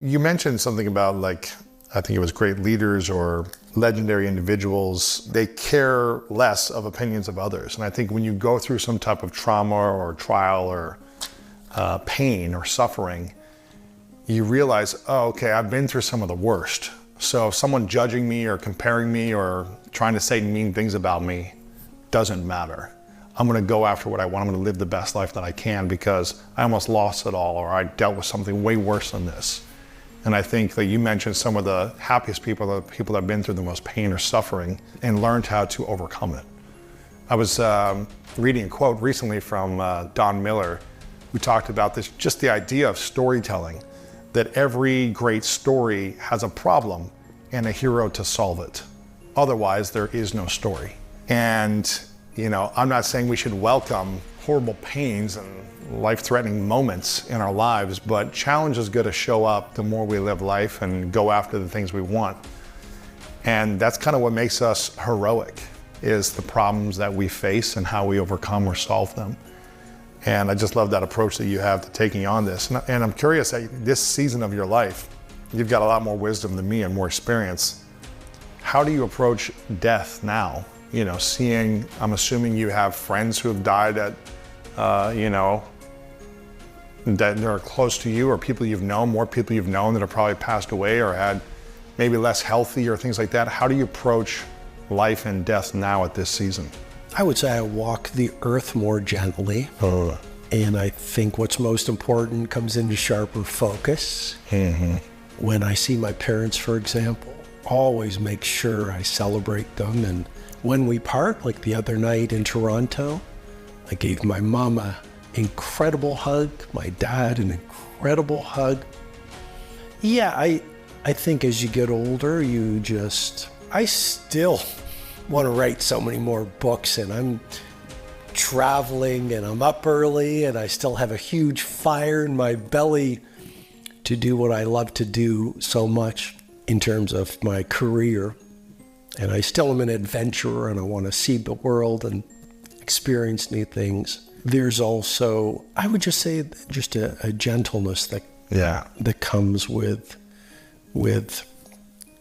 You mentioned something about I think it was great leaders or legendary individuals, they care less of opinions of others. And I think when you go through some type of trauma or trial or pain or suffering, you realize, oh, okay, I've been through some of the worst. So if someone judging me or comparing me or trying to say mean things about me doesn't matter. I'm gonna go after what I want. I'm gonna live the best life that I can because I almost lost it all or I dealt with something way worse than this. And I think that you mentioned some of the happiest people, the people that have been through the most pain or suffering and learned how to overcome it. I was reading a quote recently from Don Miller, who talked about this, just the idea of storytelling, that every great story has a problem and a hero to solve it. Otherwise, there is no story. And, I'm not saying we should welcome horrible pains and life-threatening moments in our lives, but challenge is going to show up the more we live life and go after the things we want. And that's kind of what makes us heroic, is the problems that we face and how we overcome or solve them. And I just love that approach that you have to taking on this. And I'm curious, at this season of your life, you've got a lot more wisdom than me and more experience. How do you approach death now? I'm assuming you have friends who have died at, that are close to you, or people you've known, more people you've known that have probably passed away or had maybe less healthy or things like that. How do you approach life and death now at this season? I would say I walk the earth more gently. And I think what's most important comes into sharper focus. Mm-hmm. When I see my parents, for example, always make sure I celebrate them. And when we part, like the other night in Toronto, I gave my mom an incredible hug, my dad an incredible hug. Yeah, I think as you get older, I still want to write so many more books, and I'm traveling and I'm up early and I still have a huge fire in my belly to do what I love to do so much in terms of my career. And I still am an adventurer and I want to see the world and experience new things. There's also, I would just say, just a gentleness that comes with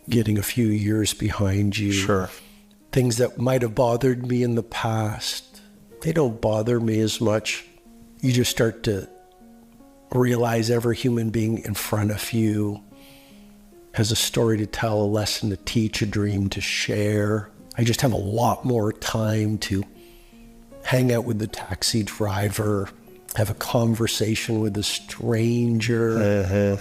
getting a few years behind you. Sure. Things that might have bothered me in the past, they don't bother me as much. You just start to realize every human being in front of you has a story to tell, a lesson to teach, a dream to share. I just have a lot more time to hang out with the taxi driver, have a conversation with a stranger.